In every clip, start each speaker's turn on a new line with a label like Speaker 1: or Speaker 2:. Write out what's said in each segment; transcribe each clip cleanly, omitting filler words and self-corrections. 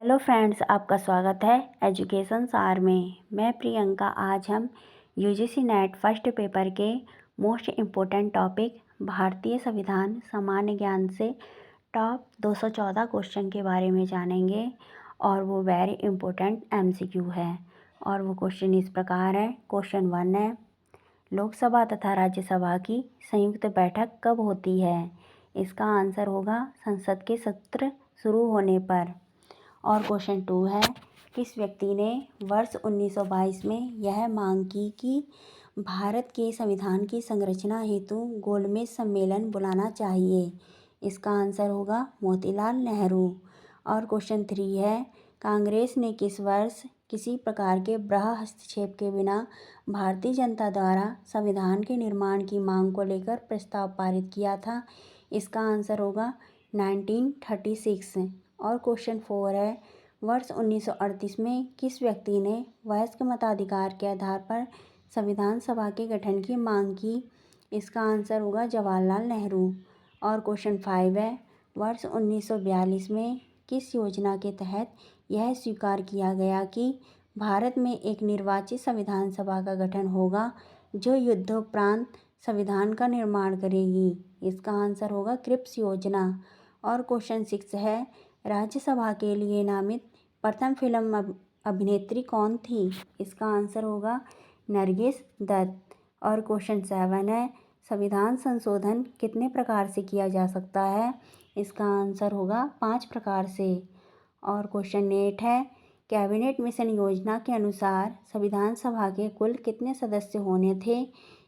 Speaker 1: Hello friends, आपका स्वागत है एजुकेशन सार में। मैं प्रियंका। आज हम यूजीसी नेट फर्स्ट पेपर के मोस्ट इम्पोर्टेंट टॉपिक भारतीय संविधान सामान्य ज्ञान से टॉप 214 क्वेश्चन के बारे में जानेंगे। और वो वेरी इम्पोर्टेंट एमसीक्यू है। और वो क्वेश्चन इस प्रकार है। क्वेश्चन 1 है, लोकसभा तथा राज्यसभा की संयुक्त बैठक कब होती है? इसका आंसर होगा संसद के सत्र शुरू होने पर। और क्वेश्चन 2 है, किस व्यक्ति ने वर्ष 1922 में यह मांग की कि भारत के संविधान की संरचना हेतु गोलमेज सम्मेलन बुलाना चाहिए? इसका आंसर होगा मोतीलाल नेहरू। और क्वेश्चन 3 है, कांग्रेस ने किस वर्ष किसी प्रकार के बाह्य हस्तक्षेप के बिना भारतीय जनता द्वारा संविधान के निर्माण की मांग को लेकर प्रस्ताव पारित किया था? इसका आंसर होगा 1936। और क्वेश्चन 4 है, वर्ष 1938 में किस व्यक्ति ने वयस्क मताधिकार के आधार पर संविधान सभा के गठन की मांग की? इसका आंसर होगा जवाहरलाल नेहरू। और क्वेश्चन 5 है, वर्ष 1942 में किस योजना के तहत यह स्वीकार किया गया कि भारत में एक निर्वाचित संविधान सभा का गठन होगा जो युद्धोपरांत संविधान का निर्माण करेगी? इसका आंसर होगा क्रिप्स योजना। और क्वेश्चन 6 है, राज्यसभा के लिए नामित प्रथम फिल्म अभिनेत्री कौन थी? इसका आंसर होगा नरगिस दत्त। और क्वेश्चन 7 है, संविधान संशोधन कितने प्रकार से किया जा सकता है? इसका आंसर होगा 5 प्रकार से। और क्वेश्चन 8 है, कैबिनेट मिशन योजना के अनुसार संविधान सभा के कुल कितने सदस्य होने थे?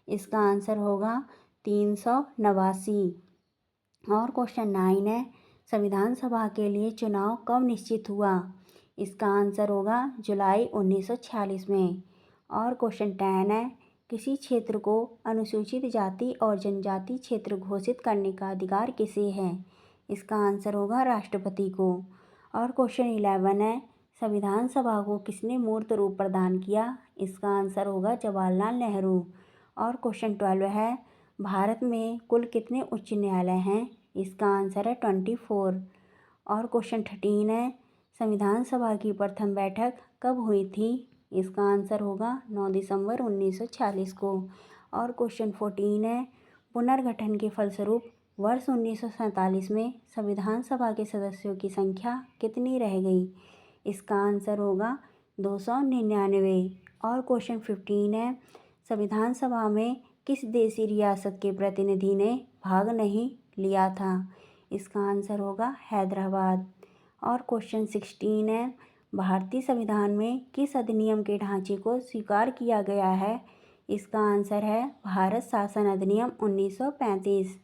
Speaker 1: इसका आंसर होगा 389। और क्वेश्चन 9 है, संविधान सभा के लिए चुनाव कब निश्चित हुआ? इसका आंसर होगा जुलाई 1946 में। और क्वेश्चन 10 है, किसी क्षेत्र को अनुसूचित जाति और जनजाति क्षेत्र घोषित करने का अधिकार किसे है? इसका आंसर होगा राष्ट्रपति को। और क्वेश्चन 11 है, संविधान सभा को किसने मूर्त रूप प्रदान किया? इसका आंसर होगा जवाहरलाल नेहरू। और क्वेश्चन 12 है, भारत में कुल कितने उच्च न्यायालय हैं? इसका आंसर है 24। और क्वेश्चन 13 है, संविधान सभा की प्रथम बैठक कब हुई थी? इसका आंसर होगा 9 दिसंबर 1946 को। और क्वेश्चन 14 है, पुनर्गठन के फलस्वरूप वर्ष 1947 में संविधान सभा के सदस्यों की संख्या कितनी रह गई? इसका आंसर होगा 299। और क्वेश्चन 15 है, संविधान सभा में किस देशी रियासत के प्रतिनिधि ने भाग नहीं लिया था? इसका आंसर होगा हैदराबाद। और क्वेश्चन 16 है, भारतीय संविधान में किस अधिनियम के ढांचे को स्वीकार किया गया है? इसका आंसर है भारत शासन अधिनियम 1935।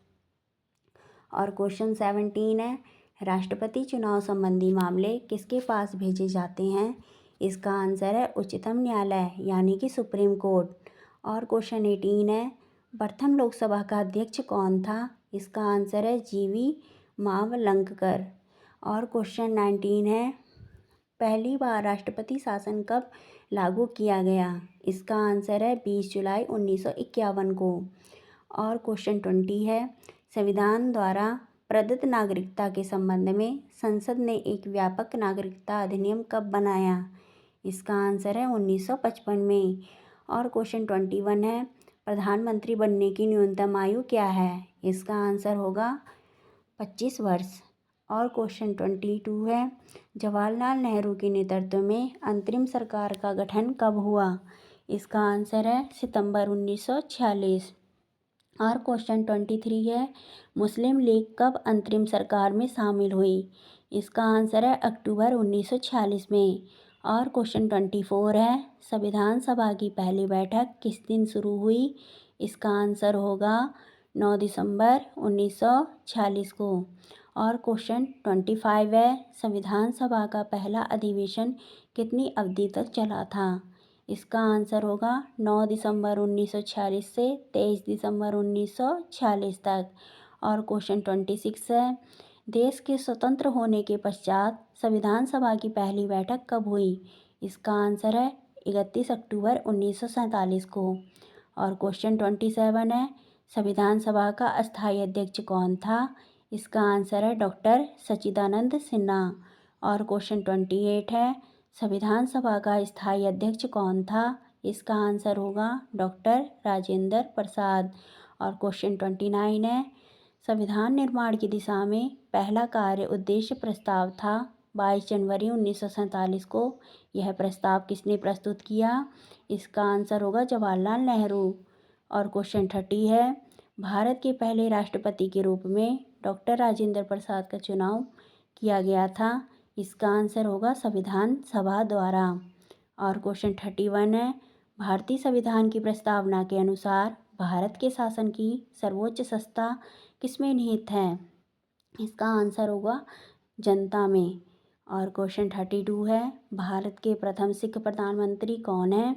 Speaker 1: और क्वेश्चन 17 है, राष्ट्रपति चुनाव संबंधी मामले किसके पास भेजे जाते हैं? इसका आंसर है उच्चतम न्यायालय यानी कि सुप्रीम कोर्ट। और क्वेश्चन 18 है, प्रथम लोकसभा का अध्यक्ष कौन था? इसका आंसर है जीवी मावलंकर। और क्वेश्चन 19 है, पहली बार राष्ट्रपति शासन कब लागू किया गया? इसका आंसर है 20 जुलाई 1951 को। और क्वेश्चन 20 है, संविधान द्वारा प्रदत्त नागरिकता के संबंध में संसद ने एक व्यापक नागरिकता अधिनियम कब बनाया? इसका आंसर है 1955 में। और क्वेश्चन 21 है, प्रधानमंत्री बनने की न्यूनतम आयु क्या है? इसका आंसर होगा 25 वर्ष। और क्वेश्चन 22 है, जवाहरलाल नेहरू के नेतृत्व में अंतरिम सरकार का गठन कब हुआ? इसका आंसर है सितंबर 1946। और क्वेश्चन 23 है, मुस्लिम लीग कब अंतरिम सरकार में शामिल हुई? इसका आंसर है अक्टूबर 1946 में। और क्वेश्चन 24 है, संविधान सभा की पहली बैठक किस दिन शुरू हुई? इसका आंसर होगा 9 दिसंबर 1946 को। और क्वेश्चन 25 है, संविधान सभा का पहला अधिवेशन कितनी अवधि तक चला था? इसका आंसर होगा 9 दिसंबर 1946 से 23 दिसंबर 1946 तक। और क्वेश्चन 26 है, देश के स्वतंत्र होने के पश्चात संविधान सभा की पहली बैठक कब हुई? इसका आंसर है 31 अक्टूबर 1947 को। और क्वेश्चन 27 है, संविधान सभा का अस्थायी अध्यक्ष कौन था? इसका आंसर है डॉक्टर सच्चिदानंद सिन्हा। और क्वेश्चन 28 है, संविधान सभा का स्थायी अध्यक्ष कौन था? इसका आंसर होगा डॉक्टर राजेंद्र प्रसाद। और क्वेश्चन 29 है, संविधान निर्माण की दिशा में पहला कार्य उद्देश्य प्रस्ताव था 22 जनवरी 1947 को। यह प्रस्ताव किसने प्रस्तुत किया? इसका आंसर होगा जवाहरलाल नेहरू। और क्वेश्चन 30 है, भारत के पहले राष्ट्रपति के रूप में डॉक्टर राजेंद्र प्रसाद का चुनाव किया गया था। इसका आंसर होगा संविधान सभा द्वारा। और क्वेश्चन 31 है, भारतीय संविधान की प्रस्तावना के अनुसार भारत के शासन की सर्वोच्च सत्ता किसमें निहित है? इसका आंसर होगा जनता में। और क्वेश्चन 32 है, भारत के प्रथम सिख प्रधानमंत्री कौन है?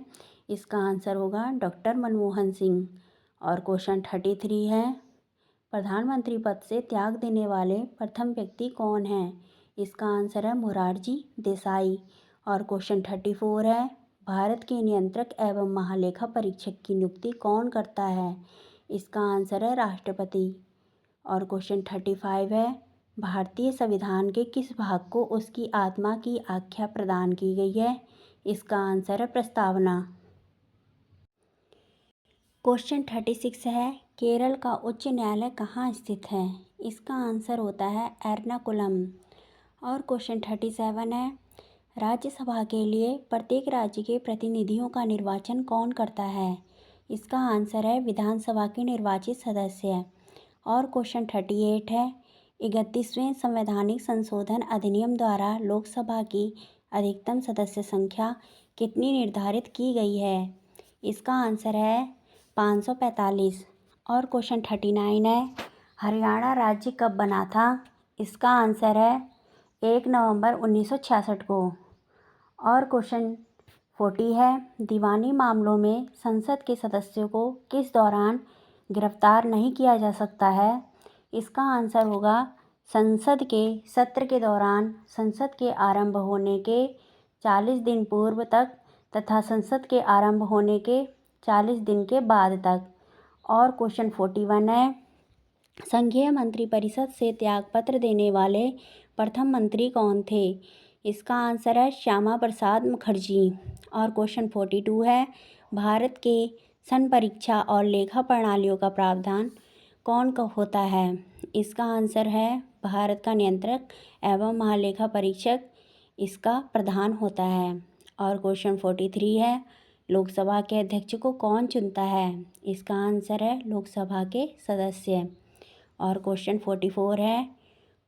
Speaker 1: इसका आंसर होगा डॉक्टर मनमोहन सिंह। और क्वेश्चन 33 है, प्रधानमंत्री पद से त्याग देने वाले प्रथम व्यक्ति कौन है? इसका आंसर है मोरारजी देसाई। और क्वेश्चन 34 है, भारत के नियंत्रक एवं महालेखा परीक्षक की नियुक्ति कौन करता है? इसका आंसर है राष्ट्रपति। और क्वेश्चन 35 है, भारतीय संविधान के किस भाग को उसकी आत्मा की आख्या प्रदान की गई है? इसका आंसर है प्रस्तावना। क्वेश्चन 36 है, केरल का उच्च न्यायालय कहाँ स्थित है? इसका आंसर होता है एर्नाकुलम। और क्वेश्चन 37 है, राज्यसभा के लिए प्रत्येक राज्य के प्रतिनिधियों का निर्वाचन कौन करता है? इसका आंसर है विधानसभा के निर्वाचित सदस्य। और क्वेश्चन 38 है, 31वें संवैधानिक संशोधन अधिनियम द्वारा लोकसभा की अधिकतम सदस्य संख्या कितनी निर्धारित की गई है? इसका आंसर है 545। और क्वेश्चन 39 है, हरियाणा राज्य कब बना था? इसका आंसर है 1 नवंबर 1966 को। और क्वेश्चन 40 है, दीवानी मामलों में संसद के सदस्यों को किस दौरान गिरफ्तार नहीं किया जा सकता है? इसका आंसर होगा संसद के सत्र के दौरान, संसद के आरंभ होने के 40 दिन पूर्व तक तथा संसद के आरंभ होने के 40 दिन के बाद तक। और क्वेश्चन 41 है, संघीय मंत्रिपरिषद से त्यागपत्र देने वाले प्रथम मंत्री कौन थे? इसका आंसर है श्यामा प्रसाद मुखर्जी। और क्वेश्चन 42 है, भारत के सन परीक्षा और लेखा प्रणालियों का प्रावधान कौन कब होता है? इसका आंसर है भारत का नियंत्रक एवं महालेखा परीक्षक इसका प्रधान होता है। और क्वेश्चन 43 है, लोकसभा के अध्यक्ष को कौन चुनता है? इसका आंसर है लोकसभा के सदस्य। और क्वेश्चन 44 है,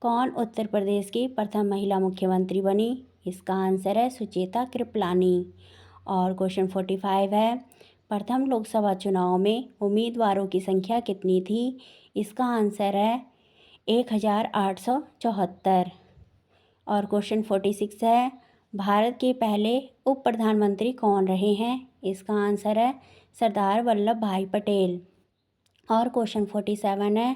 Speaker 1: कौन उत्तर प्रदेश की प्रथम महिला मुख्यमंत्री बनी? इसका आंसर है सुचेता कृपलानी। और क्वेश्चन 45 है, प्रथम लोकसभा चुनाव में उम्मीदवारों की संख्या कितनी थी? इसका आंसर है 1874। और क्वेश्चन 46 है, भारत के पहले उप प्रधानमंत्री कौन रहे हैं? इसका आंसर है सरदार वल्लभ भाई पटेल। और क्वेश्चन 47 है,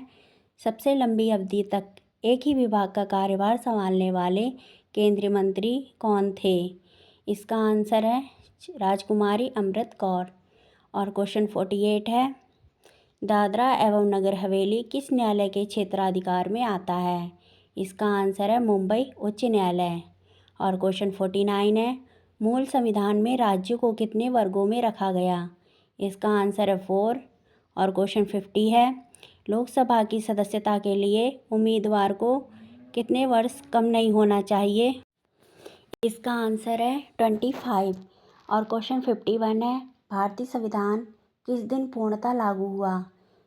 Speaker 1: सबसे लंबी अवधि तक एक ही विभाग का कार्यभार संभालने वाले केंद्रीय मंत्री कौन थे? इसका आंसर है राजकुमारी अमृत कौर। और क्वेश्चन 48 है, दादरा एवं नगर हवेली किस न्यायालय के क्षेत्राधिकार में आता है? इसका आंसर है मुंबई उच्च न्यायालय। और क्वेश्चन 49 है, मूल संविधान में राज्यों को कितने वर्गों में रखा गया? इसका आंसर है 4। और क्वेश्चन 50 है, लोकसभा की सदस्यता के लिए उम्मीदवार को कितने वर्ष कम नहीं होना चाहिए? इसका आंसर है 25। और क्वेश्चन 51 है, भारतीय संविधान किस दिन पूर्णतः लागू हुआ?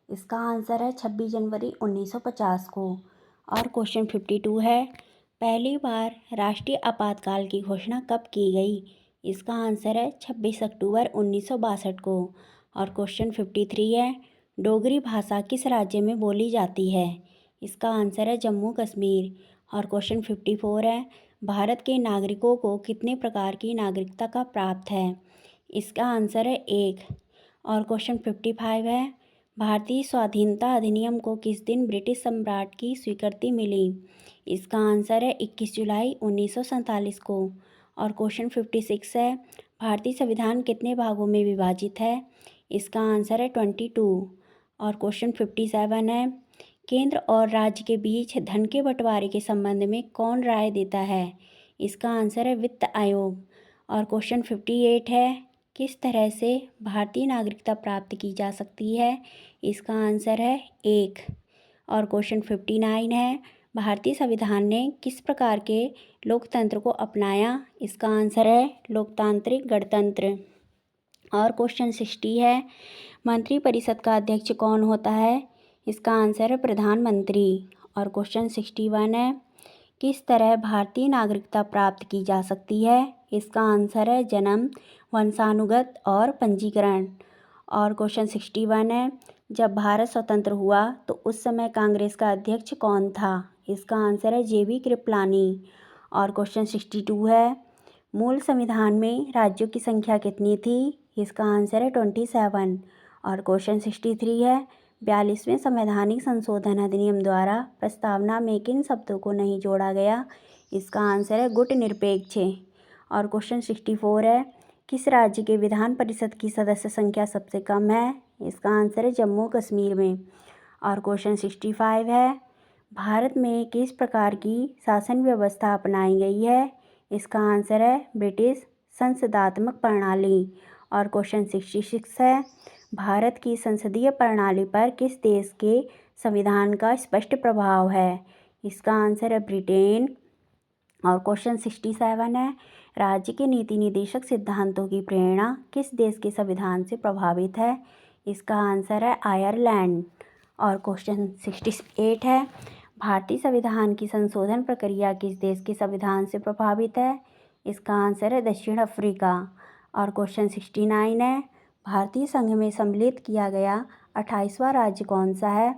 Speaker 1: इसका आंसर है 26 जनवरी 1950 को। और क्वेश्चन 52 है, पहली बार राष्ट्रीय आपातकाल की घोषणा कब की गई? इसका आंसर है 26 अक्टूबर 1962 को। और क्वेश्चन 53 है, डोगरी भाषा किस राज्य में बोली जाती है? इसका आंसर है जम्मू कश्मीर। और क्वेश्चन 54 है, भारत के नागरिकों को कितने प्रकार की नागरिकता का प्राप्त है? इसका आंसर है 1। और क्वेश्चन 55 है, भारतीय स्वाधीनता अधिनियम को किस दिन ब्रिटिश सम्राट की स्वीकृति मिली? इसका आंसर है 21 जुलाई 1947 को। और क्वेश्चन 56 है, भारतीय संविधान कितने भागों में विभाजित है? इसका आंसर है 22। और क्वेश्चन 57 है, केंद्र और राज्य के बीच धन के बंटवारे के संबंध में कौन राय देता है? इसका आंसर है वित्त आयोग। और क्वेश्चन 58 है, किस तरह से भारतीय नागरिकता प्राप्त की जा सकती है? इसका आंसर है 1। और क्वेश्चन 59 है, भारतीय संविधान ने किस प्रकार के लोकतंत्र को अपनाया? इसका आंसर है लोकतांत्रिक गणतंत्र। और क्वेश्चन 60 है, मंत्रिपरिषद का अध्यक्ष कौन होता है? इसका आंसर है प्रधानमंत्री। और क्वेश्चन 61 है, किस तरह भारतीय नागरिकता प्राप्त की जा सकती है? इसका आंसर है जन्म, वंशानुगत और पंजीकरण। और क्वेश्चन 61 है, जब भारत स्वतंत्र हुआ तो उस समय कांग्रेस का अध्यक्ष कौन था? इसका आंसर है JB कृपलानी। और क्वेश्चन 62 है, मूल संविधान में राज्यों की संख्या कितनी थी? इसका आंसर है 27। और क्वेश्चन 63 है, 42वें संवैधानिक संशोधन अधिनियम द्वारा प्रस्तावना में किन शब्दों को नहीं जोड़ा गया? इसका आंसर है गुटनिरपेक्ष। और क्वेश्चन 64 है, किस राज्य के विधान परिषद की सदस्य संख्या सबसे कम है? इसका आंसर है जम्मू कश्मीर में। और क्वेश्चन 65 है, भारत में किस प्रकार की शासन व्यवस्था अपनाई गई है? इसका आंसर है ब्रिटिश संसदात्मक प्रणाली। और क्वेश्चन 66 है, भारत की संसदीय प्रणाली पर किस देश के संविधान का स्पष्ट प्रभाव है? इसका आंसर है ब्रिटेन। और क्वेश्चन 67 है, राज्य के नीति निदेशक सिद्धांतों की प्रेरणा किस देश के संविधान से प्रभावित है? इसका आंसर है आयरलैंड। और क्वेश्चन 68 है, भारतीय संविधान की संशोधन प्रक्रिया किस देश के संविधान से प्रभावित है? इसका आंसर है दक्षिण अफ्रीका। और क्वेश्चन 69 है, भारतीय संघ में सम्मिलित किया गया 28वां राज्य कौन सा है?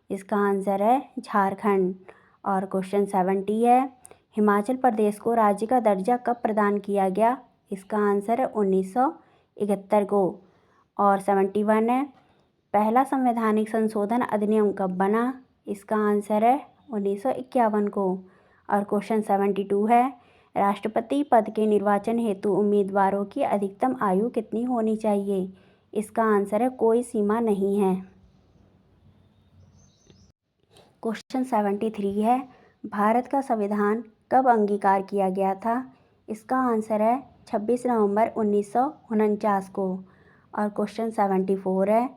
Speaker 1: इसका आंसर है झारखंड। और क्वेश्चन 70 है, हिमाचल प्रदेश को राज्य का दर्जा कब प्रदान किया गया? इसका आंसर है 1971 को। और 71 है, पहला संवैधानिक संशोधन अधिनियम कब बना? इसका आंसर है 1951 को। और क्वेश्चन 72 है, राष्ट्रपति पद के निर्वाचन हेतु उम्मीदवारों की अधिकतम आयु कितनी होनी चाहिए? इसका आंसर है कोई सीमा नहीं है। क्वेश्चन 73 है, भारत का संविधान कब अंगीकार किया गया था? इसका आंसर है 26 नवंबर 1949 को। और क्वेश्चन 74 है,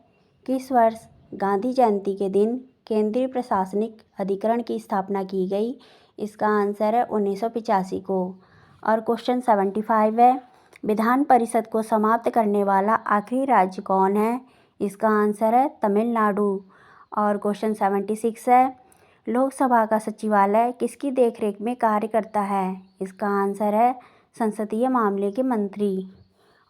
Speaker 1: किस वर्ष गांधी जयंती के दिन केंद्रीय प्रशासनिक अधिकरण की स्थापना की गई? इसका आंसर है 1985 को। और क्वेश्चन 75 है, विधान परिषद को समाप्त करने वाला आखिरी राज्य कौन है? इसका आंसर है तमिलनाडु। और क्वेश्चन 76 है, लोकसभा का सचिवालय किसकी देखरेख में कार्य करता है? इसका आंसर है संसदीय मामले के मंत्री।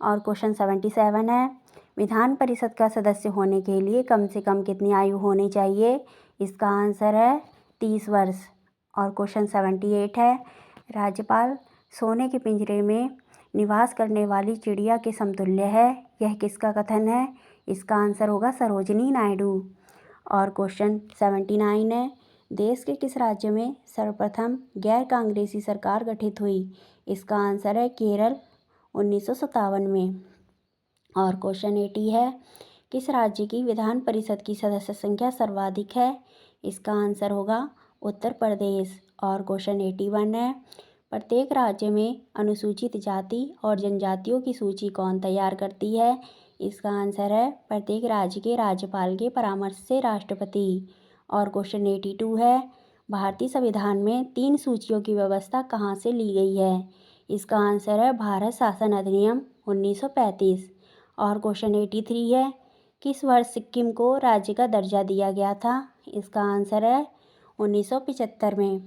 Speaker 1: और क्वेश्चन 77 है, विधान परिषद का सदस्य होने के लिए कम से कम कितनी आयु होनी चाहिए? इसका आंसर है 30 वर्ष। और क्वेश्चन 78 है, राज्यपाल सोने के पिंजरे में निवास करने वाली चिड़िया के समतुल्य है, यह किसका कथन है? इसका आंसर होगा सरोजिनी नायडू। और क्वेश्चन 79 है, देश के किस राज्य में सर्वप्रथम गैर कांग्रेसी सरकार गठित हुई? इसका आंसर है केरल 1957 में। और क्वेश्चन 80 है, किस राज्य की विधान परिषद की सदस्य संख्या सर्वाधिक है? इसका आंसर होगा उत्तर प्रदेश। और क्वेश्चन 81 है, प्रत्येक राज्य में अनुसूचित जाति और जनजातियों की सूची कौन तैयार करती है? इसका आंसर है प्रत्येक राज्य के राज्यपाल के परामर्श से राष्ट्रपति। और क्वेश्चन 82 है, भारतीय संविधान में 3 सूचियों की व्यवस्था कहाँ से ली गई है? इसका आंसर है भारत शासन अधिनियम 1935। और क्वेश्चन 83 है, किस वर्ष सिक्किम को राज्य का दर्जा दिया गया था? इसका आंसर है 1975 में।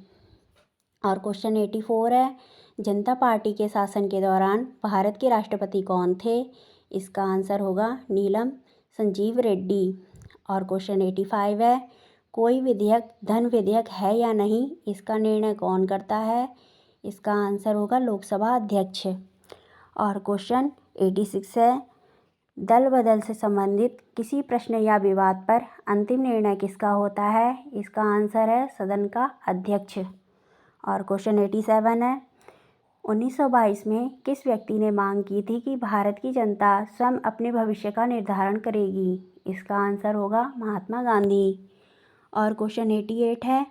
Speaker 1: और क्वेश्चन 84 है, जनता पार्टी के शासन के दौरान भारत के राष्ट्रपति कौन थे? इसका आंसर होगा नीलम संजीव रेड्डी। और क्वेश्चन 85 है, कोई विधेयक धन विधेयक है या नहीं, इसका निर्णय कौन करता है? इसका आंसर होगा लोकसभा अध्यक्ष। और क्वेश्चन 86 है, दल बदल से संबंधित किसी प्रश्न या विवाद पर अंतिम निर्णय किसका होता है? इसका आंसर है सदन का अध्यक्ष। और क्वेश्चन 87 है, 1922 में किस व्यक्ति ने मांग की थी कि भारत की जनता स्वयं अपने भविष्य का निर्धारण करेगी? इसका आंसर होगा महात्मा गांधी। और क्वेश्चन 88 है,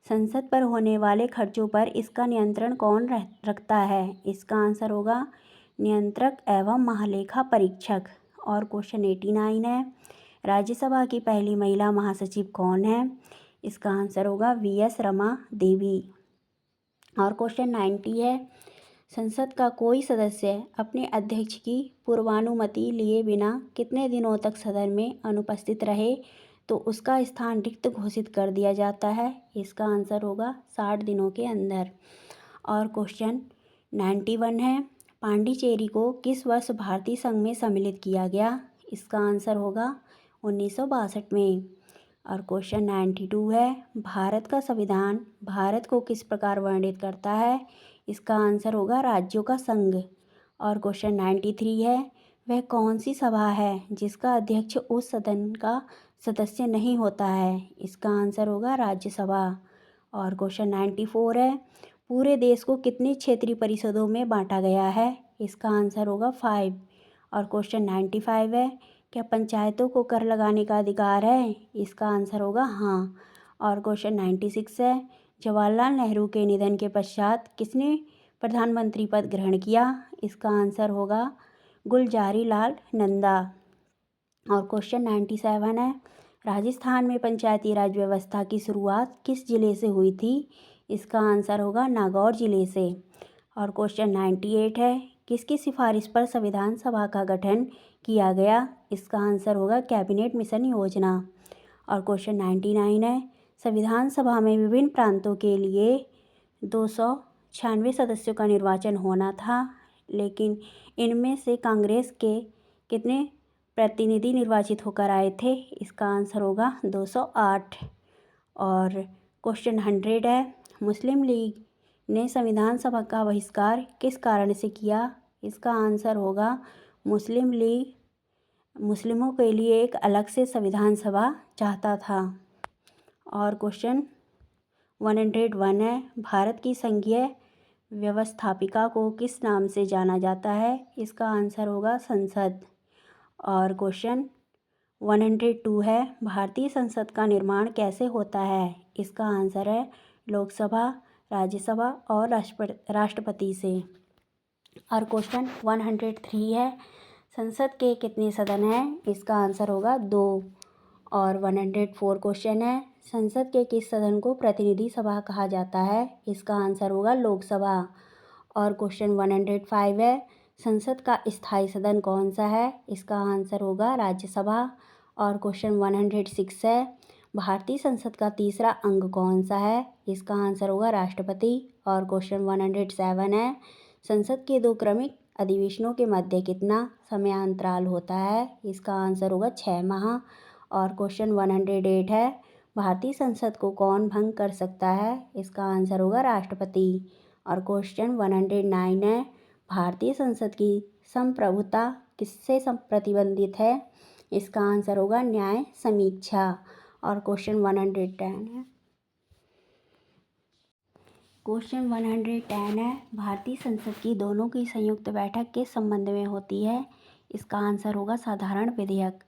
Speaker 1: संसद पर होने वाले खर्चों पर इसका नियंत्रण कौन रखता है? इसका आंसर होगा नियंत्रक एवं महालेखा परीक्षक। और क्वेश्चन 89 है, राज्यसभा की पहली महिला महासचिव कौन है? इसका आंसर होगा वी.एस. रमा देवी। और क्वेश्चन 90 है, संसद का कोई सदस्य अपने अध्यक्ष की पूर्वानुमति लिए बिना कितने दिनों तक सदन में अनुपस्थित रहे तो उसका स्थान रिक्त घोषित कर दिया जाता है? इसका आंसर होगा 60 दिनों के अंदर। और क्वेश्चन 91 है, पांडिचेरी को किस वर्ष भारतीय संघ में सम्मिलित किया गया? इसका आंसर होगा 1962 में। और क्वेश्चन 92 है, भारत का संविधान भारत को किस प्रकार वर्णित करता है? इसका आंसर होगा राज्यों का संघ। और क्वेश्चन 93 है, वह कौन सी सभा है जिसका अध्यक्ष उस सदन का सदस्य नहीं होता है? इसका आंसर होगा राज्यसभा। और क्वेश्चन 94 है, पूरे देश को कितनी क्षेत्रीय परिषदों में बांटा गया है? इसका आंसर होगा 5। और क्वेश्चन 95 है, क्या पंचायतों को कर लगाने का अधिकार है? इसका आंसर होगा हाँ। और क्वेश्चन 96 है, जवाहरलाल नेहरू के निधन के पश्चात किसने प्रधानमंत्री पद ग्रहण किया? इसका आंसर होगा गुलजारी लाल नंदा। और क्वेश्चन 97 है, राजस्थान में पंचायती राज व्यवस्था की शुरुआत किस जिले से हुई थी? इसका आंसर होगा नागौर जिले से। और क्वेश्चन 98 है, किसकी सिफारिश पर संविधान सभा का गठन किया गया? इसका आंसर होगा कैबिनेट मिशन योजना। और क्वेश्चन 99 है, संविधान सभा में विभिन्न प्रांतों के लिए 296 सदस्यों का निर्वाचन होना था, लेकिन इनमें से कांग्रेस के कितने प्रतिनिधि निर्वाचित होकर आए थे? इसका आंसर होगा 208। और क्वेश्चन 100 है, मुस्लिम लीग ने संविधान सभा का बहिष्कार किस कारण से किया? इसका आंसर होगा मुस्लिम लीग मुस्लिमों के लिए एक अलग से संविधान सभा चाहता था। और क्वेश्चन 101 है, भारत की संघीय व्यवस्थापिका को किस नाम से जाना जाता है? इसका आंसर होगा संसद। और क्वेश्चन 102 है, भारतीय संसद का निर्माण कैसे होता है? इसका आंसर है लोकसभा, राज्यसभा और राष्ट्रपति से। और क्वेश्चन 103 है, संसद के कितने सदन हैं? इसका आंसर होगा 2। और 104 क्वेश्चन है, संसद के किस सदन को प्रतिनिधि सभा कहा जाता है? इसका आंसर होगा लोकसभा। और क्वेश्चन 105 है, संसद का स्थायी सदन कौन सा है? इसका आंसर होगा राज्यसभा। और क्वेश्चन 106 है, भारतीय संसद का तीसरा अंग कौन सा है? इसका आंसर होगा राष्ट्रपति। और क्वेश्चन 107 है, संसद के 2 क्रमिक अधिवेशनों के मध्य कितना समयांतराल होता है? इसका आंसर होगा 6 माह। और क्वेश्चन 108 है, भारतीय संसद को कौन भंग कर सकता है? इसका आंसर होगा राष्ट्रपति। और क्वेश्चन 109 है, भारतीय संसद की संप्रभुता किससे प्रतिबंधित है? इसका आंसर होगा न्याय समीक्षा। और क्वेश्चन 110 है, भारतीय संसद की दोनों की संयुक्त बैठक किस संबंध में होती है? इसका आंसर होगा साधारण विधेयक।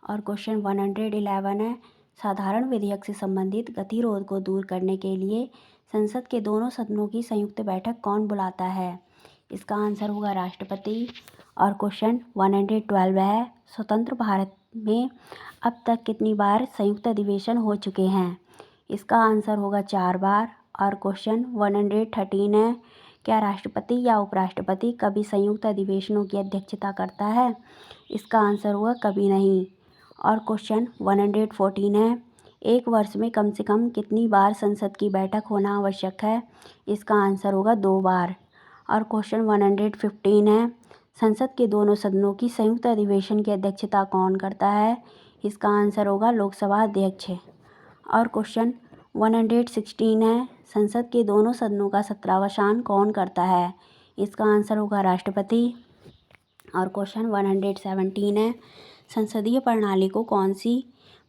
Speaker 1: और क्वेश्चन 111 है, साधारण विधेयक से संबंधित गतिरोध को दूर करने के लिए संसद के दोनों सदनों की संयुक्त बैठक कौन बुलाता है? इसका आंसर होगा राष्ट्रपति। और क्वेश्चन 112 है, स्वतंत्र भारत में अब तक कितनी बार संयुक्त अधिवेशन हो चुके हैं? इसका आंसर होगा 4 बार। और क्वेश्चन 113 है, क्या राष्ट्रपति या उपराष्ट्रपति कभी संयुक्त अधिवेशनों की अध्यक्षता करता है? इसका आंसर होगा कभी नहीं। और क्वेश्चन 114 है, एक वर्ष में कम से कम कितनी बार संसद की बैठक होना आवश्यक है? इसका आंसर होगा 2 बार। और क्वेश्चन 115 है, संसद के दोनों सदनों की संयुक्त अधिवेशन की अध्यक्षता कौन करता है? इसका आंसर होगा लोकसभा अध्यक्ष। और क्वेश्चन 116 है, संसद के दोनों सदनों का सत्रावसान कौन करता है? इसका आंसर होगा राष्ट्रपति। और क्वेश्चन 117 है, संसदीय प्रणाली को कौन सी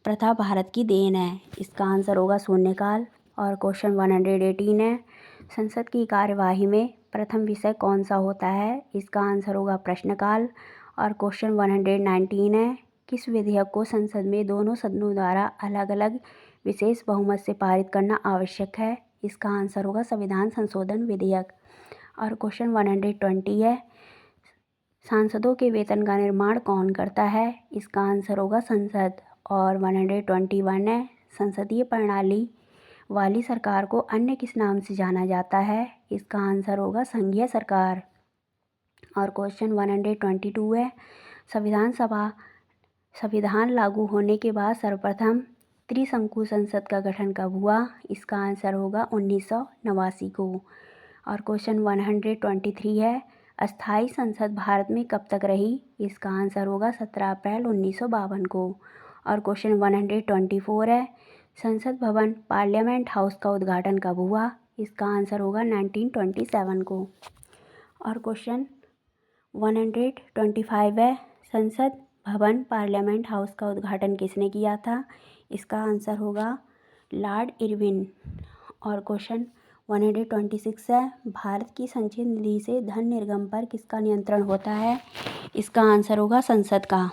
Speaker 1: प्रथा भारत की देन है? इसका आंसर होगा शून्यकाल। और क्वेश्चन 118 है, संसद की कार्यवाही में प्रथम विषय कौन सा होता है? इसका आंसर होगा प्रश्नकाल। और क्वेश्चन 119 है, किस विधेयक को संसद में दोनों सदनों द्वारा अलग अलग विशेष बहुमत से पारित करना आवश्यक है? इसका आंसर होगा संविधान संशोधन विधेयक। और क्वेश्चन 120 है, सांसदों के वेतन का निर्माण कौन करता है? इसका आंसर होगा संसद। और 121 है, संसदीय प्रणाली वाली सरकार को अन्य किस नाम से जाना जाता है? इसका आंसर होगा संघीय सरकार। और क्वेश्चन 122 है, संविधान लागू होने के बाद सर्वप्रथम त्रिशंकु संसद का गठन कब हुआ? इसका आंसर होगा 1989 को। और क्वेश्चन 123 है, अस्थाई संसद भारत में कब तक रही? इसका आंसर होगा 17 अप्रैल 1952 को। और क्वेश्चन 124 है, संसद भवन पार्लियामेंट हाउस का उद्घाटन कब हुआ? इसका आंसर होगा 1927 को। और क्वेश्चन 125 है, संसद भवन पार्लियामेंट हाउस का उद्घाटन किसने किया था? इसका आंसर होगा लॉर्ड इरविन। और क्वेश्चन 126 है, भारत की संचित निधि से धन निर्गम पर किसका नियंत्रण होता है? इसका आंसर होगा संसद का।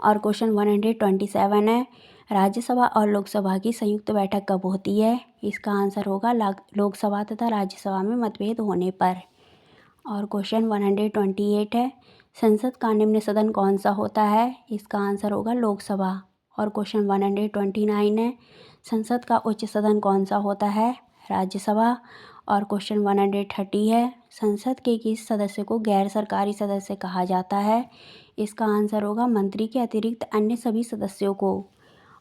Speaker 1: और क्वेश्चन 127 है, राज्यसभा और लोकसभा की संयुक्त बैठक कब होती है? इसका आंसर होगा लोकसभा तथा राज्यसभा में मतभेद होने पर। और क्वेश्चन 128 है, संसद का निम्न सदन कौन सा होता है? इसका आंसर होगा लोकसभा। और क्वेश्चन 129 है, संसद का उच्च सदन कौन सा होता है? राज्यसभा। और क्वेश्चन 130 है, संसद के किस सदस्य को गैर सरकारी सदस्य कहा जाता है? इसका आंसर होगा मंत्री के अतिरिक्त अन्य सभी सदस्यों को।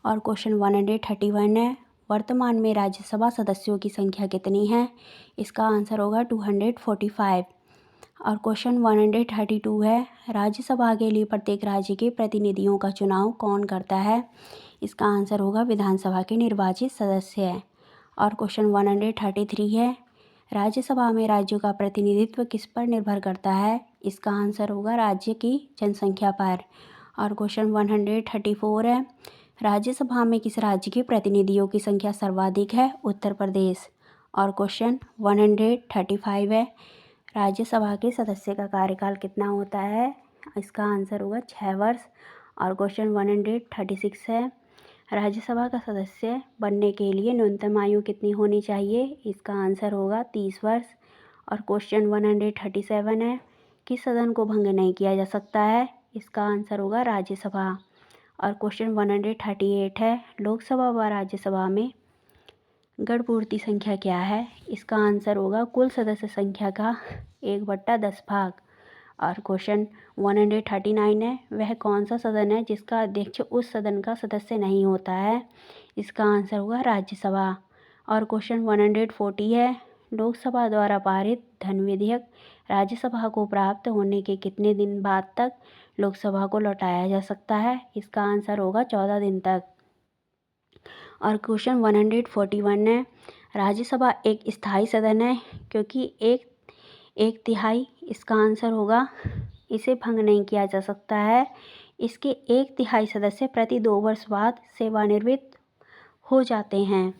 Speaker 1: और क्वेश्चन 131 है, वर्तमान में राज्यसभा सदस्यों की संख्या कितनी है? इसका आंसर होगा 245। और क्वेश्चन 132 है, राज्यसभा के लिए प्रत्येक राज्य के प्रतिनिधियों का चुनाव कौन करता है? इसका आंसर होगा विधानसभा के निर्वाचित सदस्य। और क्वेश्चन 133 है, राज्यसभा में राज्यों का प्रतिनिधित्व किस पर निर्भर करता है? इसका आंसर होगा राज्य की जनसंख्या पर। और क्वेश्चन 134 है, राज्यसभा में किस राज्य के प्रतिनिधियों की संख्या सर्वाधिक है? उत्तर प्रदेश। और क्वेश्चन 135 है, राज्यसभा के सदस्य का कार्यकाल कितना होता है? इसका आंसर होगा 6 वर्ष। और क्वेश्चन 136 है, राज्यसभा का सदस्य बनने के लिए न्यूनतम आयु कितनी होनी चाहिए? इसका आंसर होगा 30 वर्ष। और क्वेश्चन 137 है, किस सदन को भंग नहीं किया जा सकता है? इसका आंसर होगा राज्यसभा। और क्वेश्चन 138 है, लोकसभा व राज्यसभा में गणपूर्ति संख्या क्या है? इसका आंसर होगा कुल सदस्य संख्या का 1/10 भाग। और क्वेश्चन 139 है, वह कौन सा सदन है जिसका अध्यक्ष उस सदन का सदस्य नहीं होता है? इसका आंसर होगा राज्यसभा। और क्वेश्चन 140 है, लोकसभा द्वारा पारित धन विधेयक राज्यसभा को प्राप्त होने के कितने दिन बाद तक लोकसभा को लौटाया जा सकता है? इसका आंसर होगा 14 दिन तक। और क्वेश्चन 141 है, राज्यसभा एक स्थायी सदन है क्योंकि एक तिहाई, इसका आंसर होगा इसे भंग नहीं किया जा सकता है। इसके 1/3 सदस्य प्रति 2 वर्ष बाद सेवानिवृत्त हो जाते हैं।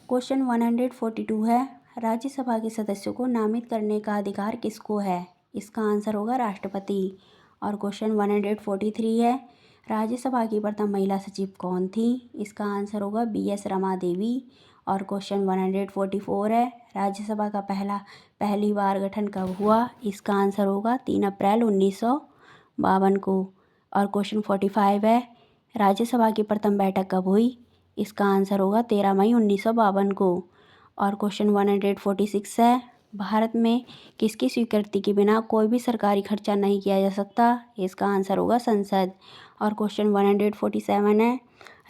Speaker 1: क्वेश्चन 142 है, राज्यसभा के सदस्यों को नामित करने का अधिकार किसको है? इसका आंसर होगा राष्ट्रपति। और क्वेश्चन 143 है, राज्यसभा की प्रथम महिला सचिव कौन थी? इसका आंसर होगा BS रमा देवी। और क्वेश्चन 144 है, राज्यसभा का पहली बार गठन कब हुआ? इसका आंसर होगा 3 अप्रैल 1952 को। और क्वेश्चन 45 है, राज्यसभा की प्रथम बैठक कब हुई? इसका आंसर होगा 13 मई 1952 को। और क्वेश्चन 146 है, भारत में किसकी स्वीकृति के बिना कोई भी सरकारी खर्चा नहीं किया जा सकता? इसका आंसर होगा संसद। और क्वेश्चन 147 है,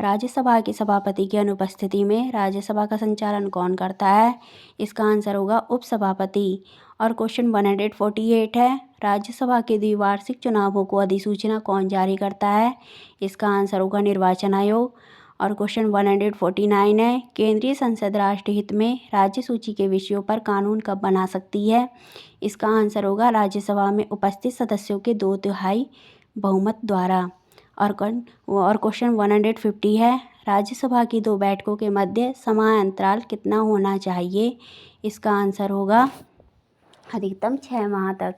Speaker 1: राज्यसभा के सभापति की अनुपस्थिति में राज्यसभा का संचालन कौन करता है? इसका आंसर होगा उपसभापति। और क्वेश्चन 148 है, राज्यसभा के द्विवार्षिक चुनावों को अधिसूचना कौन जारी करता है? इसका आंसर होगा निर्वाचन आयोग। और क्वेश्चन 149 है, केंद्रीय संसद राष्ट्रहित में राज्य सूची के विषयों पर कानून कब बना सकती है? इसका आंसर होगा राज्यसभा में उपस्थित सदस्यों के 2/3 बहुमत द्वारा। और क्वेश्चन 150 है, राज्यसभा की 2 बैठकों के मध्य समय अंतराल कितना होना चाहिए? इसका आंसर होगा अधिकतम 6 माह तक।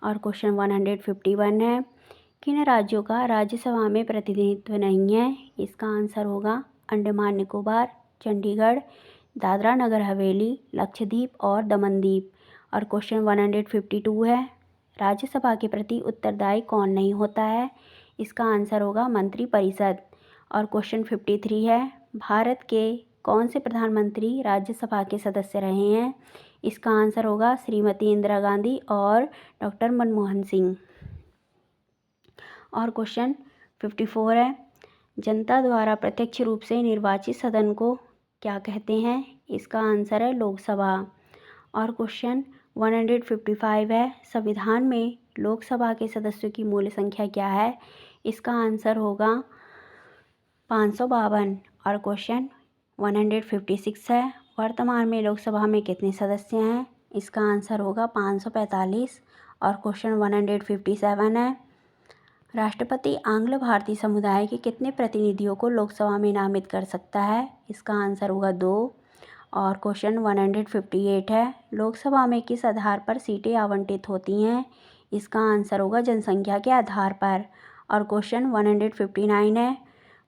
Speaker 1: और क्वेश्चन 151 है, किन राज्यों का राज्यसभा में प्रतिनिधित्व नहीं है? इसका आंसर होगा अंडमान निकोबार, चंडीगढ़, दादरा नगर हवेली, लक्षद्वीप और दमनदीप। और क्वेश्चन 152 है, राज्यसभा के प्रति उत्तरदायी कौन नहीं होता है? इसका आंसर होगा मंत्रिपरिषद। और क्वेश्चन 53 है, भारत के कौन से प्रधानमंत्री राज्यसभा के सदस्य रहे हैं? इसका आंसर होगा श्रीमती इंदिरा गांधी और डॉक्टर मनमोहन सिंह। और क्वेश्चन 54 है, जनता द्वारा प्रत्यक्ष रूप से निर्वाचित सदन को क्या कहते हैं? इसका आंसर है लोकसभा। और क्वेश्चन 155 है, संविधान में लोकसभा के सदस्यों की मूल संख्या क्या है? इसका आंसर होगा 552। और क्वेश्चन 156 है, वर्तमान में लोकसभा में कितने सदस्य हैं? इसका आंसर होगा 545। और क्वेश्चन 157 है, राष्ट्रपति आंग्ल भारतीय समुदाय के कितने प्रतिनिधियों को लोकसभा में नामित कर सकता है? इसका आंसर होगा 2। और क्वेश्चन 158 है, लोकसभा में किस आधार पर सीटें आवंटित होती हैं? इसका आंसर होगा जनसंख्या के आधार पर। और क्वेश्चन 159 है,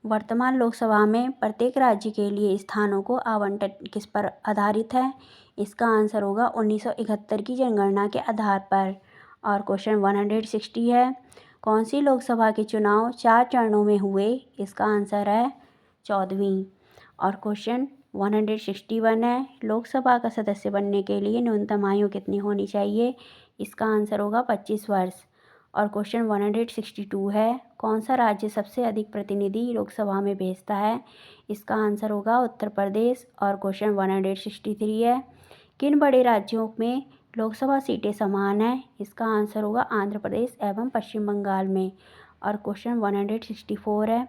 Speaker 1: वर्तमान लोकसभा में प्रत्येक राज्य के लिए स्थानों को आवंटन किस पर आधारित है? इसका आंसर होगा 1971 की जनगणना के आधार पर। और क्वेश्चन 160 है, कौन सी लोकसभा के चुनाव 4 चरणों में हुए? इसका आंसर है 14वीं। और क्वेश्चन 161 है, लोकसभा का सदस्य बनने के लिए न्यूनतम आयु कितनी होनी चाहिए? इसका आंसर होगा 25 वर्ष। और क्वेश्चन 162 है, कौन सा राज्य सबसे अधिक प्रतिनिधि लोकसभा में भेजता है? इसका आंसर होगा उत्तर प्रदेश। और क्वेश्चन 163 है, किन बड़े राज्यों में लोकसभा सीटें समान हैं? इसका आंसर होगा आंध्र प्रदेश एवं पश्चिम बंगाल में। और क्वेश्चन 164 है,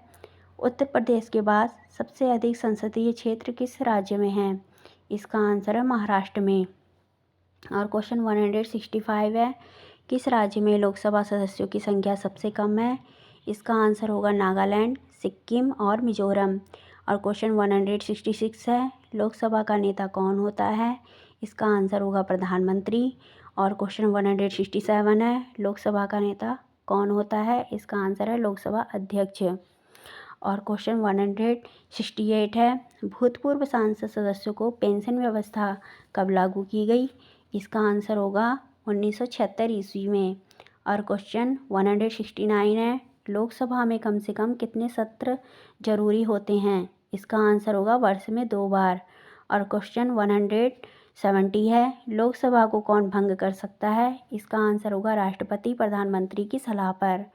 Speaker 1: उत्तर प्रदेश के बाद सबसे अधिक संसदीय क्षेत्र किस राज्य में है? इसका आंसर है महाराष्ट्र में। और क्वेश्चन 165 है, किस राज्य में लोकसभा सदस्यों की संख्या सबसे कम है? इसका आंसर होगा नागालैंड, सिक्किम और मिजोरम। और क्वेश्चन 166 है, लोकसभा का नेता कौन होता है? इसका आंसर होगा प्रधानमंत्री। और क्वेश्चन 167 है, लोकसभा का नेता कौन होता है? इसका आंसर है लोकसभा अध्यक्ष। और क्वेश्चन 168 है, भूतपूर्व संसद सदस्यों को पेंशन व्यवस्था कब लागू की गई? इसका आंसर होगा 1976 ईस्वी में। और क्वेश्चन 169 है, लोकसभा में कम से कम कितने सत्र जरूरी होते हैं? इसका आंसर होगा वर्ष में 2 बार। और क्वेश्चन 170 है, लोकसभा को कौन भंग कर सकता है? इसका आंसर होगा राष्ट्रपति प्रधानमंत्री की सलाह पर।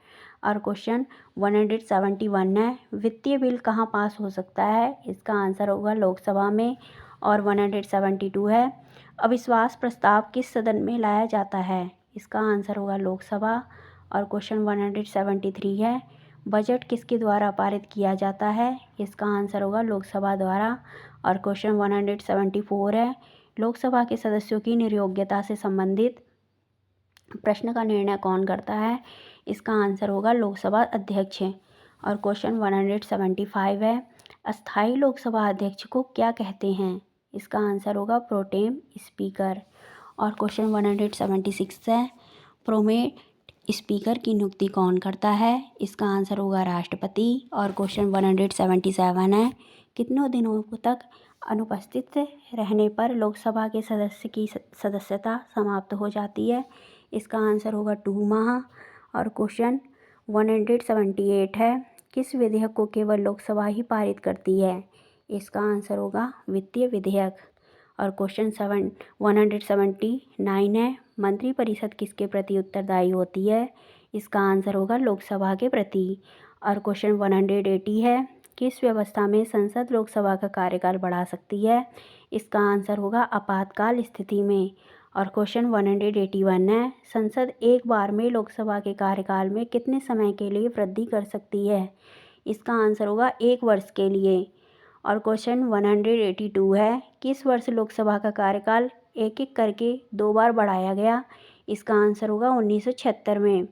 Speaker 1: और क्वेश्चन 171 है, वित्तीय बिल कहाँ पास हो सकता है? इसका आंसर होगा लोकसभा में। और 172 है, अविश्वास प्रस्ताव किस सदन में लाया जाता है? इसका आंसर होगा लोकसभा। और क्वेश्चन 173 है, बजट किसके द्वारा पारित किया जाता है? इसका आंसर होगा लोकसभा द्वारा। और क्वेश्चन 174 है, लोकसभा के सदस्यों की निर्योग्यता से संबंधित प्रश्न का निर्णय कौन करता है? इसका आंसर होगा लोकसभा अध्यक्ष। और क्वेश्चन 175 है, अस्थायी लोकसभा अध्यक्ष को क्या कहते हैं? इसका आंसर होगा प्रोटेम स्पीकर। और क्वेश्चन 176 है, प्रोमेट स्पीकर की नियुक्ति कौन करता है? इसका आंसर होगा राष्ट्रपति। और क्वेश्चन 177 है, कितनों दिनों तक अनुपस्थित रहने पर लोकसभा के सदस्य की सदस्यता समाप्त हो जाती है? इसका आंसर होगा 2 माह। और क्वेश्चन 178 है, किस विधेयक को केवल लोकसभा ही पारित करती है? इसका आंसर होगा वित्तीय विधेयक। और क्वेश्चन 179 है, मंत्रिपरिषद किसके प्रति उत्तरदायी होती है? इसका आंसर होगा लोकसभा के प्रति। और क्वेश्चन 180 है, किस व्यवस्था में संसद लोकसभा का कार्यकाल बढ़ा सकती है? इसका आंसर होगा आपातकाल स्थिति में। और क्वेश्चन 181 है, संसद एक बार में लोकसभा के कार्यकाल में कितने समय के लिए वृद्धि कर सकती है? इसका आंसर होगा 1 वर्ष के लिए। और क्वेश्चन 182 है, किस वर्ष लोकसभा का कार्यकाल एक एक करके 2 बार बढ़ाया गया? इसका आंसर होगा 1976 में।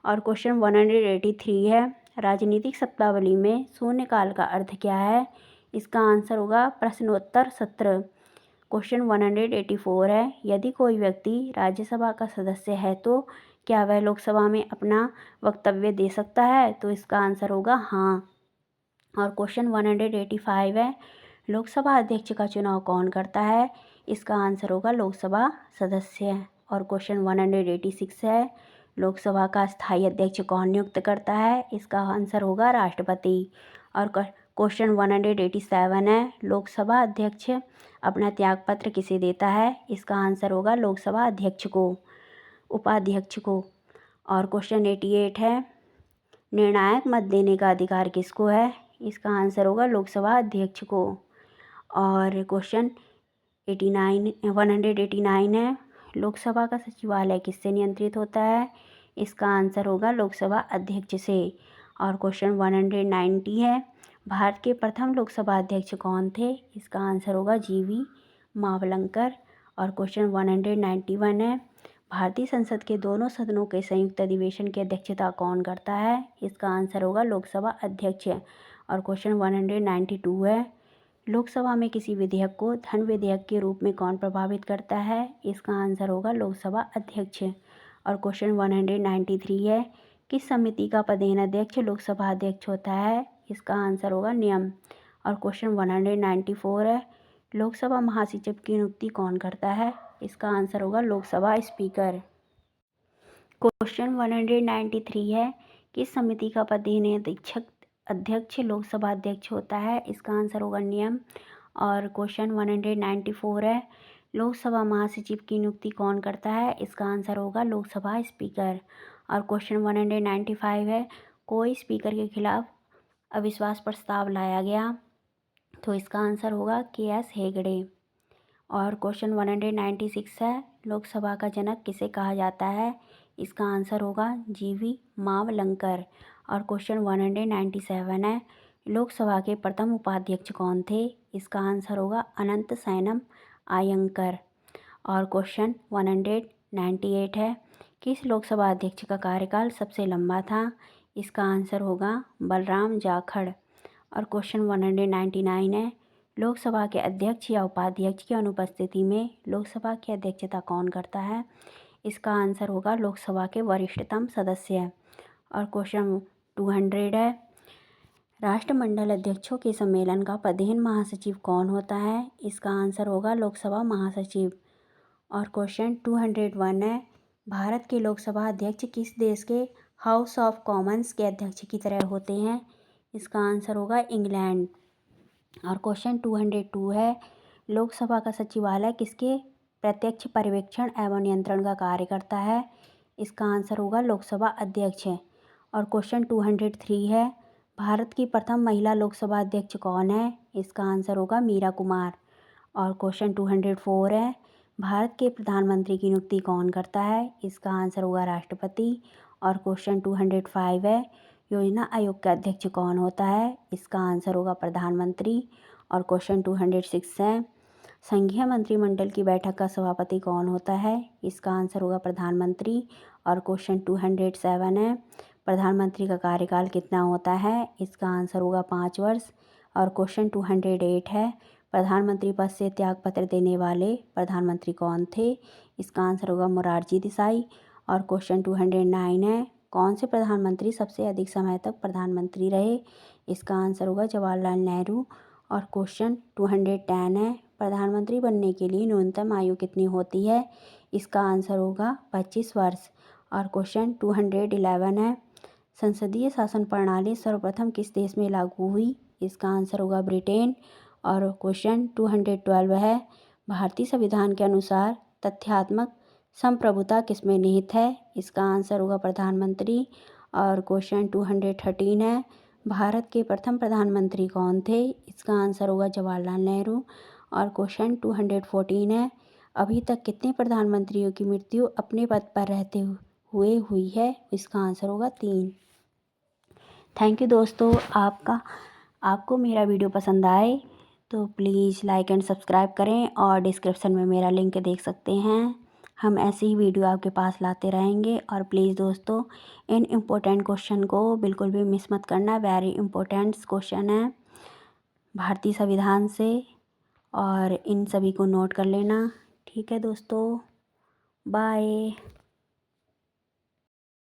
Speaker 1: और क्वेश्चन 183 है, राजनीतिक शब्दावली में शून्यकाल का अर्थ क्या है? इसका आंसर होगा प्रश्नोत्तर सत्र। क्वेश्चन 184 है, यदि कोई व्यक्ति राज्यसभा का सदस्य है तो क्या वह लोकसभा में अपना वक्तव्य दे सकता है? तो इसका आंसर होगा हाँ। और क्वेश्चन 185 है, लोकसभा अध्यक्ष का चुनाव कौन करता है? इसका आंसर होगा लोकसभा सदस्य। और क्वेश्चन 186 है, लोकसभा का स्थायी अध्यक्ष कौन नियुक्त करता है? इसका आंसर होगा राष्ट्रपति। और क्वेश्चन 187 है, लोकसभा अध्यक्ष अपना त्यागपत्र किसे देता है? इसका आंसर होगा लोकसभा अध्यक्ष को, उपाध्यक्ष को। और क्वेश्चन 88 है, निर्णायक मत देने का अधिकार किसको है? इसका आंसर होगा लोकसभा अध्यक्ष को। और क्वेश्चन 189 है, लोकसभा का सचिवालय किससे नियंत्रित होता है? इसका आंसर होगा लोकसभा अध्यक्ष से। और क्वेश्चन 190 है, भारत के प्रथम लोकसभा अध्यक्ष कौन थे? इसका आंसर होगा जीवी मावलंकर। और क्वेश्चन 191 है, भारतीय संसद के दोनों सदनों के संयुक्त अधिवेशन की अध्यक्षता कौन करता है? इसका आंसर होगा लोकसभा अध्यक्ष। और क्वेश्चन 192 है, लोकसभा में किसी विधेयक को धन विधेयक के रूप में कौन प्रभावित करता है? इसका आंसर होगा लोकसभा अध्यक्ष। और क्वेश्चन 193 है, किस समिति का पदेन अध्यक्ष लोकसभा अध्यक्ष होता है? इसका आंसर होगा नियम। और क्वेश्चन 194 है, लोकसभा महासचिव की नियुक्ति कौन करता है? इसका आंसर होगा लोकसभा स्पीकर। क्वेश्चन 193 है, किस समिति का पदेन अध्यक्ष लोकसभा अध्यक्ष होता है? इसका आंसर होगा नियम। और क्वेश्चन 194 है, लोकसभा महासचिव की नियुक्ति कौन करता है? इसका आंसर होगा लोकसभा स्पीकर। और क्वेश्चन 195 है, कोई स्पीकर के खिलाफ अविश्वास प्रस्ताव लाया गया, तो इसका आंसर होगा KS हेगड़े। और क्वेश्चन 196 है, लोकसभा का जनक किसे कहा जाता है? इसका आंसर होगा जीवी मावलंकर। और क्वेश्चन 197 है, लोकसभा के प्रथम उपाध्यक्ष कौन थे? इसका आंसर होगा अनंत सैनम आयंकर। और क्वेश्चन 198 है, किस लोकसभा अध्यक्ष का कार्यकाल सबसे लंबा था? इसका आंसर होगा बलराम जाखड़। और क्वेश्चन 199 है, लोकसभा के अध्यक्ष या उपाध्यक्ष की अनुपस्थिति में लोकसभा की अध्यक्षता कौन करता है? इसका आंसर होगा लोकसभा के वरिष्ठतम सदस्य। और क्वेश्चन 200 है, राष्ट्रमंडल अध्यक्षों के सम्मेलन का पदेन महासचिव कौन होता है? इसका आंसर होगा लोकसभा महासचिव। और क्वेश्चन 201 है, भारत के लोकसभा अध्यक्ष किस देश के हाउस ऑफ कॉमन्स के अध्यक्ष की तरह होते हैं? इसका आंसर होगा इंग्लैंड। और क्वेश्चन 202 है, लोकसभा का सचिवालय किसके प्रत्यक्ष पर्यवेक्षण एवं नियंत्रण का कार्य करता है? इसका आंसर होगा लोकसभा अध्यक्ष। और क्वेश्चन 203 है, भारत की प्रथम महिला लोकसभा अध्यक्ष कौन है? इसका आंसर होगा मीरा कुमार। और क्वेश्चन 204 है, भारत के प्रधानमंत्री की नियुक्ति कौन करता है? इसका आंसर होगा राष्ट्रपति। और क्वेश्चन 205 है, योजना आयोग का अध्यक्ष कौन होता है? इसका आंसर होगा प्रधानमंत्री। और क्वेश्चन 206 है, संघीय मंत्रिमंडल की बैठक का सभापति कौन होता है? इसका आंसर होगा प्रधानमंत्री। और क्वेश्चन 207 है, प्रधानमंत्री का कार्यकाल कितना होता है? इसका आंसर होगा 5 वर्ष। और क्वेश्चन 208 है, प्रधानमंत्री पद से त्यागपत्र देने वाले प्रधानमंत्री कौन थे? इसका आंसर होगा मोरारजी देसाई। और क्वेश्चन 209 है, कौन से प्रधानमंत्री सबसे अधिक समय तक प्रधानमंत्री रहे? इसका आंसर होगा जवाहरलाल नेहरू। और क्वेश्चन 210 है, प्रधानमंत्री बनने के लिए न्यूनतम आयु कितनी होती है? इसका आंसर होगा 25 वर्ष। और क्वेश्चन 211 है, संसदीय शासन प्रणाली सर्वप्रथम किस देश में लागू हुई? इसका आंसर होगा ब्रिटेन। और क्वेश्चन 212 है, भारतीय संविधान के अनुसार तथ्यात्मक संप्रभुता किसमें निहित है? इसका आंसर होगा प्रधानमंत्री। और क्वेश्चन 213 है, भारत के प्रथम प्रधानमंत्री कौन थे? इसका आंसर होगा जवाहरलाल नेहरू। और क्वेश्चन 214 है, अभी तक कितने प्रधानमंत्रियों की मृत्यु अपने पद पर रहते हुए हुई है? इसका आंसर होगा 3। थैंक यू दोस्तों। आपको मेरा वीडियो पसंद आए तो प्लीज़ लाइक एंड सब्सक्राइब करें और डिस्क्रिप्शन में मेरा लिंक देख सकते हैं। हम ऐसे ही वीडियो आपके पास लाते रहेंगे। और प्लीज़ दोस्तों, इन इम्पोर्टेंट क्वेश्चन को बिल्कुल भी मिस मत करना। वेरी इम्पोर्टेंट क्वेश्चन है भारतीय संविधान से। और इन सभी को नोट कर लेना। ठीक है दोस्तों, बाय।